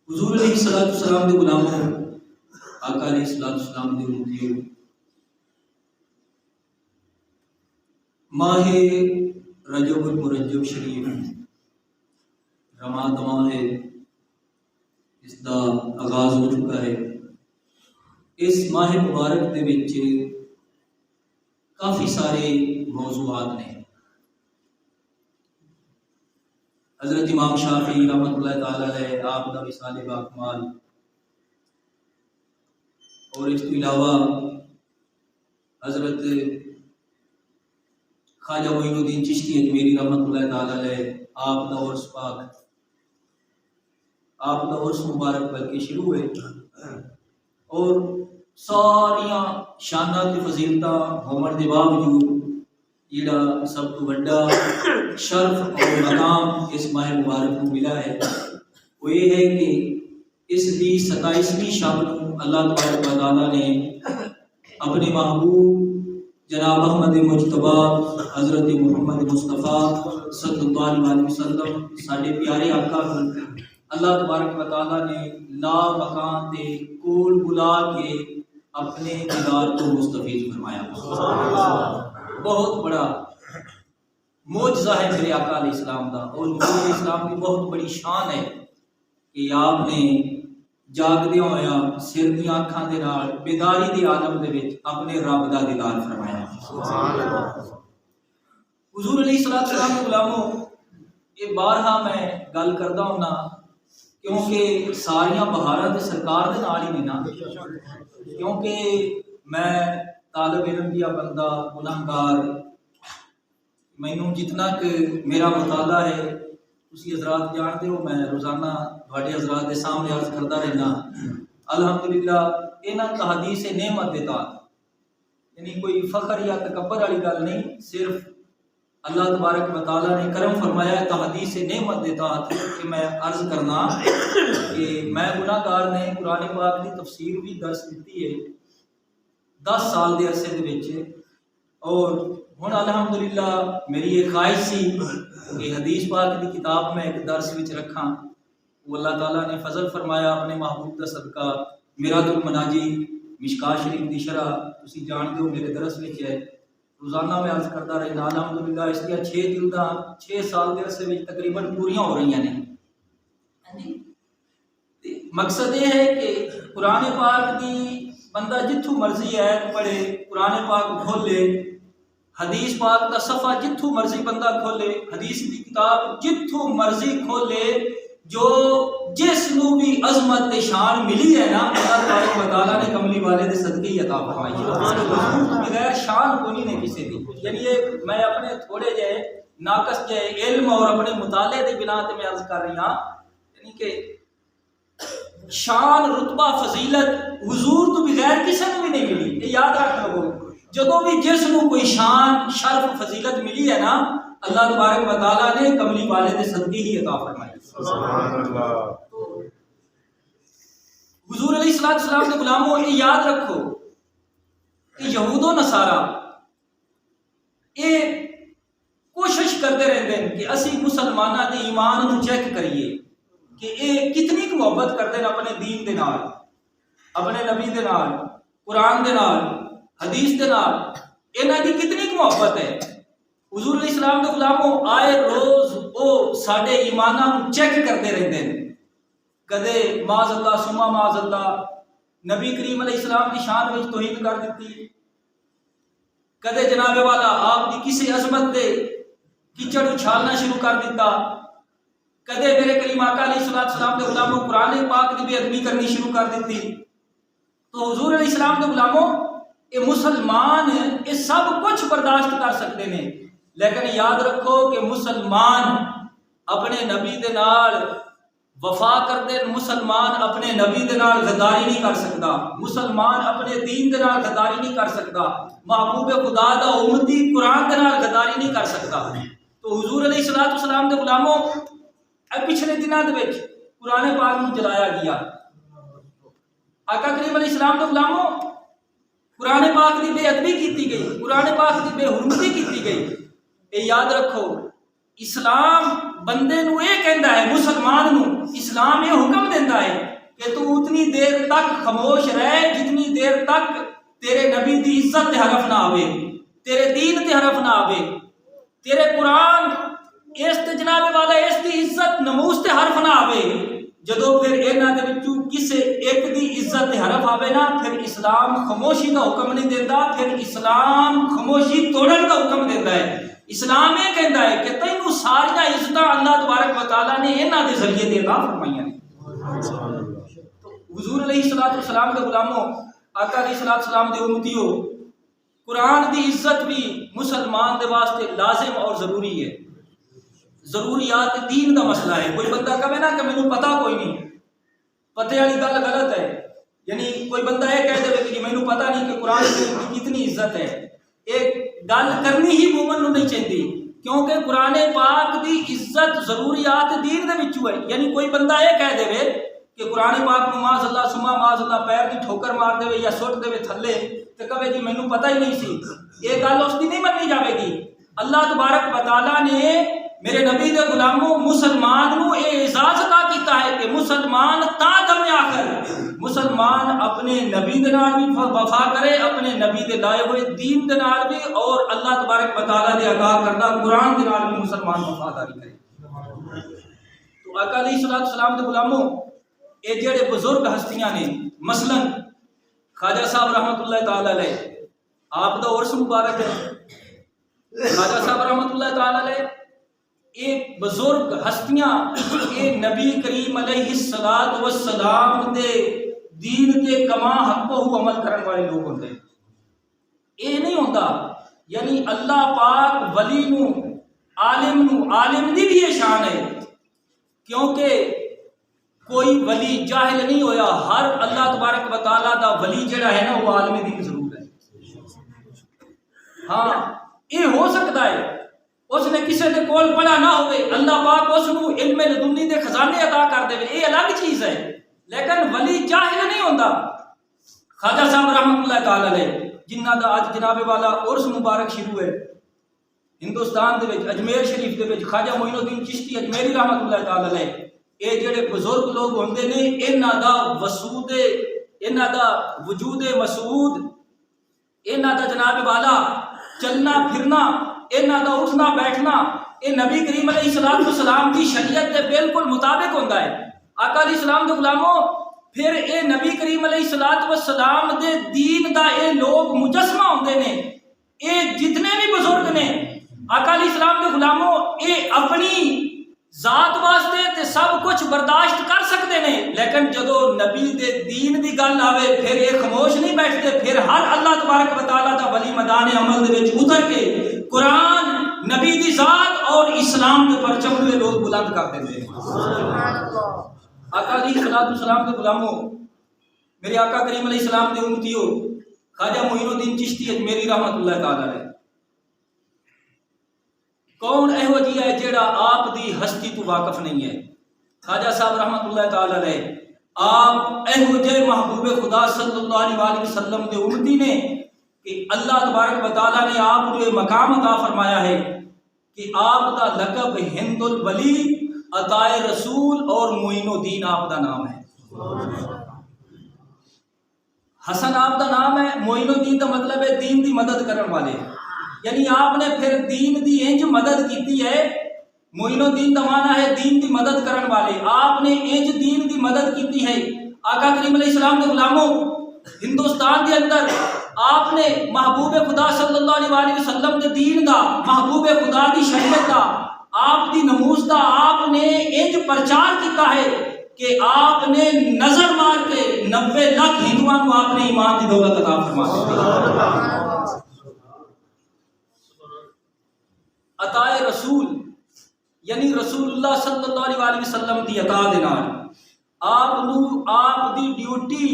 حضور علیہ الصلوۃ والسلام دے غلاموں، آقا علیہ الصلوۃ والسلام دے امتیوں، ماہ رجب المرجب شریف رماداں ہے، اس دا آغاز ہو چکا ہے۔ اس ماہ مبارک دے وچ کافی سارے موضوعات نے۔ حضرت امام شافعی رحمۃ اللہ تعالی علیہ آپ دا وصال باکمال، اور اس کے علاوہ حضرت خواجہ معین الدین چشتی اجمیری رحمۃ اللہ تعالی علیہ آپ دا عرس پاک، آپ دا عرس مبارک بلکہ شروع ہوئے، اور ساریاں شانات تے فضیلتاں ہونے دے باوجود جڑا سب تو بڑا شرف اور مقام اس ماہ مبارک کو ملا ہے وہ یہ ہے کہ اس دی 27ویں شب اللہ تبارک و تعالیٰ نے اپنے محبوب جناب احمد مجتبی حضرت محمد مصطفیٰ صلی اللہ علیہ وسلم ساڈے پیارے آقا کو اللہ تبارک و تعالیٰ نے لا مکان تے کول بلا کے اپنے دیدار کو مستفید فرمایا۔ بہت بڑا معجزہ ہے میرے آقا علیہ السلام دا، اور حضور علیہ السلام کی بہت بڑی شان ہے کہ آپ نے جاگدیاں ہویا سر دی آنکھاں دے نال بیداری دی عالم دے وچ اپنے رب دا دیدار فرمایا۔ حضور علیہ السلام کے غلاموں، یہ بارہا میں گل کردا ہوں نا، کیونکہ ساریاں بہاراں تے سرکار دے نال ہی نے نا، کیونکہ میں طالب علم دیا بندہ گناہگار، مینوں جتنا کہ میرا مطالعہ ہے تسی حضرات جانتے ہو، میں روزانہ تھوڑے حضرات کے سامنے عرض کرتا رہنا الحمدللہ انہاں تحدیث نعمت دیتا، یعنی کوئی فخر یا تکبر والی گل نہیں، صرف اللہ تبارک و تعالیٰ نے کرم فرمایا ہے تحدیث نعمت دیتا کہ میں عرض کرنا کہ میں گناہگار نے قرآن پاک کی تفسیر بھی درس دیتی ہے 10 سال دے عرصے دے وچ، اور ہن الحمدللہ میری یہ خواہش سی کہ حدیث پاک کی کتاب میں ایک درس وچ رکھاں، وہ اللہ تعالیٰ نے فضل فرمایا اپنے محبوب کا صدقہ میرات المناجی مشکات شریف دی شرح تسی جانتے ہو میرے درس وچ ہے، روزانہ میں عرض کرتا رہنا الحمدللہ اس دیا 6 جلداں 6 سال دے عرصے وچ تقریباً پوریاں ہو رہی ہیں۔ مقصد یہ ہے کہ قرآن پاک دی بندہ جتھوں مرضی ہے پڑھے، قرآن پاک کھولے، حدیث پاک دا صفحہ جتھوں مرضی بندہ کھولے، حدیث دی کتاب جتھوں مرضی کھولے، جو جس نو بھی عظمت شان ملی ہے نا اللہ تبارک و تعالیٰ نے کملی والے دے صدقے ہی عطا فرمائی ہے، بغیر شان کو نہیں نے کسی دی۔ یعنی یہ میں اپنے تھوڑے جے ناقص جے علم اور اپنے مطالعے دی بنا تے میں عرض کر رہی ہاں، یعنی کہ شان رتبہ فضیلت حضور تو بغیر کسی کو بھی نہیں ملی، یہ یاد رکھ لو، جدوں بھی جس کو کوئی شان شرف فضیلت ملی ہے نا اللہ تبارک و تعالیٰ نے کملی والے دے صدقے ہی عطا فرمائی۔ سبحان اللہ۔ حضور علیہ السلام کے غلاموں، یہ یاد رکھو کہ یہود و نصارا یہ کوشش کرتے رہتے ہیں کہ اسی مسلمانوں کے ایمان کو چیک کریے کہ یہ کتنی محبت کرتے ہیں اپنے دین دے نال، اپنے نبی دے نال، قرآن دے نال، حدیث دے نال، انہاں دی کتنی محبت ہے۔ حضور علیہ السلام کے غلاموں، آئے روز وہ ساڈے ایماناں نوں چیک کرتے رہتے ہیں، کدے معاذ اللہ سما معاذ اللہ نبی کریم علیہ السلام کی شان وچ توہین کر دیتی، کدے جناب والا آپ دی کسی عظمت دے کیچڑ اچھالنا شروع کر دیتا، کدے میرے کریم آقا علیہ السلام کے غلاموں قرآن پاک کی بے ادبی کرنی شروع کر دیتی۔ تو حضور علیہ السلام کے غلاموں، یہ مسلمان یہ سب کچھ برداشت کر سکتے ہیں، لیکن یاد رکھو کہ مسلمان اپنے نبی دے نال وفا کرتے، مسلمان اپنے نبی دے نال غداری نہیں کر سکتا، مسلمان اپنے دین دے نال غداری نہیں کر سکتا، محبوب خدا دا امتی قرآن دے نال غداری نہیں کر سکتا۔ تو حضور علیہ السلام کے غلاموں، پچھلے دنوں دے وچ قرآن پاک نوں جلایا گیا، آقا کریم علیہ السلام کے غلاموں قرآن پاک دی بے ادبی کیتی گئی، قرآن پاک دی بے حرمتی کیتی گئی۔ یہ یاد رکھو اسلام بندے نو یہ کہندا ہے، مسلمان نو اسلام یہ حکم دیندا کہتا ہے کہ تو اتنی دیر تک خاموش رہ جتنی دیر تک تیرے نبی دی عزت تے حرف نہ آوے، تیرے دین تے حرف نہ آوے، تیرے قرآن اس تے جناب والا اس دی عزت نموز تے حرف نہ آوے۔ جدو پھر انہاں دے وچوں کسے ایک دی عزت تے حرف آوے نا، پھر اسلام خاموشی دا حکم نہیں دیتا، پھر اسلام خاموشی توڑن دا حکم دیتا ہے۔ اسلام یہ کہتا ہے کہ تینوں سارا عزت اللہ تبارک و تعالیٰ نے انہاں دے ذریعے دے عطا فرمائیاں نے۔ تو حضور علیہ الصلوۃ والسلام دے غلاموں، آقا علیہ الصلوۃ والسلام دے امتیوں، قرآن دی عزت بھی مسلمان دے واسطے لازم اور ضروری ہے۔ ضروریات دین دا مسئلہ ہے۔ کوئی بندہ کہے نا کہ مینوں پتہ کوئی نہیں، پتے والی گل غلط ہے۔ یعنی کوئی بندہ یہ کہہ دے کہ مینوں پتہ نہیں کہ قرآن کی کتنی عزت ہے، ایک گل کرنی ہی مومن نوں نہیں چاہیے، کیونکہ قرآن پاک دی عزت ضروریات دین دے وچوں ہے۔ یعنی کوئی بندہ یہ کہہ دے کہ قرآن پاک نوں معاذ اللہ سما معاذ اللہ پیر دی ٹھوکر مار دے یا سٹ دے تھلے تے کہے جی مینوں پتہ ہی نہیں سی، یہ گل اس دی نہیں منی جاوے گی۔ اللہ تبارک و تعالیٰ نے میرے نبی دے غلاموں مسلمان نو اے اعزاز عطا کیتا ہے کہ مسلمان تا دم آخر مسلمان اپنے نبی دے نال بھی وفا کرے، اپنے نبی دے لائے ہوئے دین دے نال بھی، اور اللہ تبارک و تعالیٰ دے عطا کردہ قرآن دے نال بھی مسلمان وفاداری کرے۔ تو آقا علیہ الصلوۃ والسلام دے غلاموں، اے جڑے بزرگ ہستیاں نے، مثلا خواجہ صاحب رحمۃ اللہ تعالی علیہ، آپ دا عرس مبارک ہے، خواجہ صاحب رحمۃ اللہ تعالی علیہ ایک بزرگ ہستیاں، ایک نبی کریم علیہ الصلوۃ والسلام دے دین کے کما حق و عمل کرنے والے لوگ ہوتے ہیں۔ یہ نہیں ہوتا یعنی اللہ پاک ولی نو عالم دی بھی یہ شان ہے، کیونکہ کوئی ولی جاہل نہیں ہویا، ہر اللہ تبارک و تعالیٰ دا ولی جڑا ہے نا وہ عالم دین ضرور ہے۔ ہاں یہ ہو سکتا ہے اس نے کسی دے کول پڑھا نہ ہوئے، اللہ پاک اس نو علم لدنی دے خزانے عطا کر دے، یہ الگ چیز ہے، لیکن ولی جاہل نہیں ہوتا۔ خواجہ صاحب رحمۃ اللہ تعالی علیہ جنہ دا اج جناب والا عرس مبارک شروع ہے ہندوستان دے وچ اجمیر شریف دے وچ، خواجہ معین الدین چشتی اجمیری رحمۃ اللہ تعالی علیہ، اے جڑے بزرگ لوگ ہوندے نے انہاں دا وسود، انہاں دا وجود مسعود، انہاں دا جناب والا چلنا پھرنا، انہاں دا اٹھنا بیٹھنا، یہ نبی کریم علیہ الصلوۃ والسلام کی شریعت کے بالکل مطابق ہوتا ہے۔ آقا علیہ السلام دے غلاموں، پھر اے نبی کریم علیہ الصلوۃ والسلام دے دین دا اے لوگ مجسمہ ہوندے نے، اے جتنے بھی بزرگ نے آقا علیہ السلام دے غلاموں، اے اپنی ذات واسطے تے سب کچھ برداشت کر سکتے ہیں، لیکن جدو نبی دے دین دی گل آوے پھر یہ خاموش نہیں بیٹھتے، پھر ہر اللہ تبارک و تعالیٰ دا ولی میدان عمل دے وچ اتر کے قرآن، نبی دی ذات اور اسلام کے پرچم ہوئے لوگ بلند کر دیتے ہیں۔ آقا علیہ الصلوۃ والسلام کے غلاموں، میرے آقا کریم علیہ السلام دے امتیوں، خواجہ معین الدین چشتی اجمیری رحمۃ اللہ تعالی علیہ، کون ایہو جی ہے جیڑا آپ دی ہستی تو واقف نہیں ہے؟ خواجہ صاحب رحمۃ اللہ تعالی علیہ، آپ ایہو جے محبوب خدا صلی اللہ علیہ وسلم دے امتی نے کہ اللہ تبارک و تعالیٰ نے آپ کو یہ مقام عطا فرمایا ہے کہ آپ دا لقب ہند الولی، عطائے رسول اور معین الدین آپ دا نام ہے۔ حسن آپ دا نام ہے، معین الدین دا مطلب ہے دین دی مدد کرن والے، یعنی آپ نے پھر دین دی انج مدد کیتی ہے۔ معین الدین دا معنی ہے دین دی مدد کرن والے، آپ نے انج دین دی مدد کیتی ہے۔ آقا کریم علیہ السلام دے غلاموں، ہندوستان دے اندر آپ نے محبوب خدا صلی اللہ علیہ وسلم دے دین دا، محبوب خدا دی شریعت دا، آپ دی نموز دا آپ نے انج پرچار کیتا ہے کہ آپ نے نظر مار کے 90 لاکھ ہندوؤں کو آپ نے ایمان دی دولت عطا فرما دی۔ عطائے رسول یعنی رسول اللہ صلی اللہ علیہ وسلم دی عطا دے نال آپ دی ڈیوٹی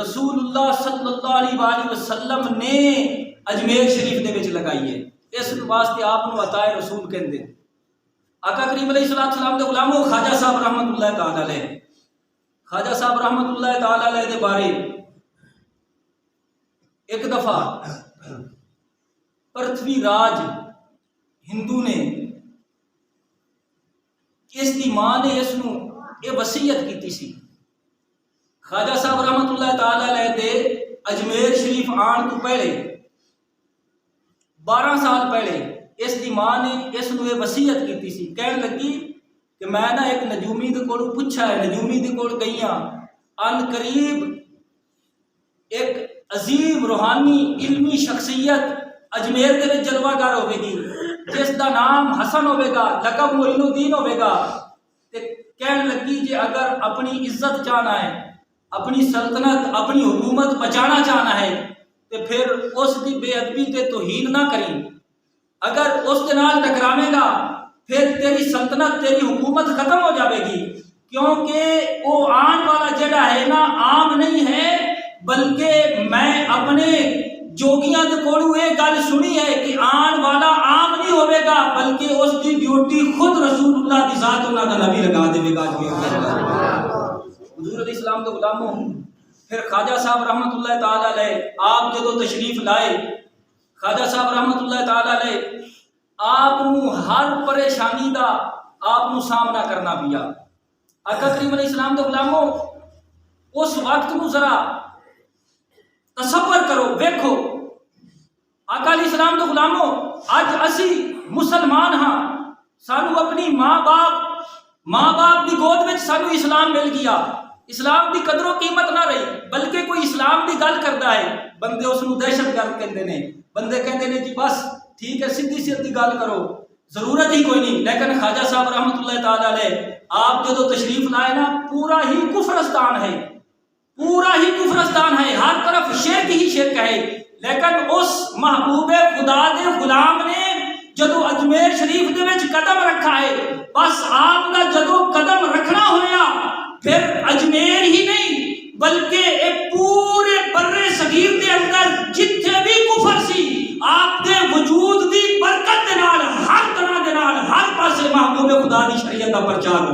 رسول اللہ صلی اللہ علیہ وسلم نے اجمیر شریف دے وچ لگائی ہے، اس واسطے آپ نو عطائے رسول کہندے۔ آقا کریم علیہ السلام دے غلاموں، خواجہ صاحب رحمۃ اللہ تعالی علیہ، خواجہ صاحب رحمۃ اللہ تعالی علیہ دے بارے ایک دفعہ پرتھوی راج ہندو نے، اس دی ماں نے اس نو یہ وصیت کیتی سی خواجہ صاحب رحمت اللہ تعالی علیہ دے اجمیر شریف آن تو پہلے 12 سال پہلے اس دی ماں نے اس نو وصیت کیتی سی، کہن لگی کہ میں نہ ایک نجومی دے کول پوچھا ہے، نجومی دے کول گئیاں، ان قریب ایک عظیم روحانی علمی شخصیت اجمیر دے وچ جلوہ گر ہوے گی جس دا نام حسن ہوے گا، لقب معین الدین ہوے گا، تے کہن لگی جے اگر اپنی عزت چاہنا ہے، اپنی سلطنت، اپنی حکومت بچانا چاہنا ہے تے پھر اس دی بے ادبی تے توہین نہ کریں، اگر اس دے نال ٹکراوے گا پھر تیری سلطنت، تیری حکومت ختم ہو جاوے گی، کیونکہ وہ آن والا جڑا ہے نا عام نہیں ہے، بلکہ میں اپنے جوگیاں دے کولوں یہ گل سنی ہے کہ آن والا عام نہیں ہوے گا، بلکہ اس دی ڈیوٹی خود رسول اللہ دی ذات انہاں دا نبی لگا دے گا۔ حضور علیہ السلام کے غلاموں، پھر خواجہ صاحب رحمت اللہ تعالی علیہ آپ جدو تشریف لائے، خواجہ صاحب رحمت اللہ تعالی علیہ آپ نو ہر پریشانی دا آپ نو سامنا کرنا پیا۔ آقا کریم علیہ السلام کے غلاموں، اس وقت نو ذرا تصور کرو، ویکھو آقا علیہ السلام کے غلاموں، اج اسی مسلمان ہاں، سانو اپنی ماں باپ دی گود وچ سانو اسلام مل گیا، اسلام دی قدر و قیمت نہ رہی، بلکہ کوئی اسلام دی گل کردا ہے بندے اس نو دہشت گرد کہندے نے، بندے کہندے نے جی بس ٹھیک ہے سیدھی سیدھی گل کرو، ضرورت ہی کوئی نہیں۔ لیکن خواجہ صاحب رحمت اللہ تعالی علیہ آپ جدو تشریف لائے نا، پورا ہی کفرستان ہے، پورا ہی کفرستان ہے، ہر طرف شرک ہی شرک ہے، لیکن اس محبوب خدا دے غلام نے جدو اجمیر شریف دے وچ قدم رکھا ہے، بس آپ دا جدو قدم رکھنا ہویا پھر اجمیر ہی نہیں بلکہ ایک پورے بر صغیر دے اندر جتھے بھی کفر سی، آپ دے وجود دی برکت دے نال ہر طرح دے نال ہر پاسے محبوب خدا دی شریعت دا پرچار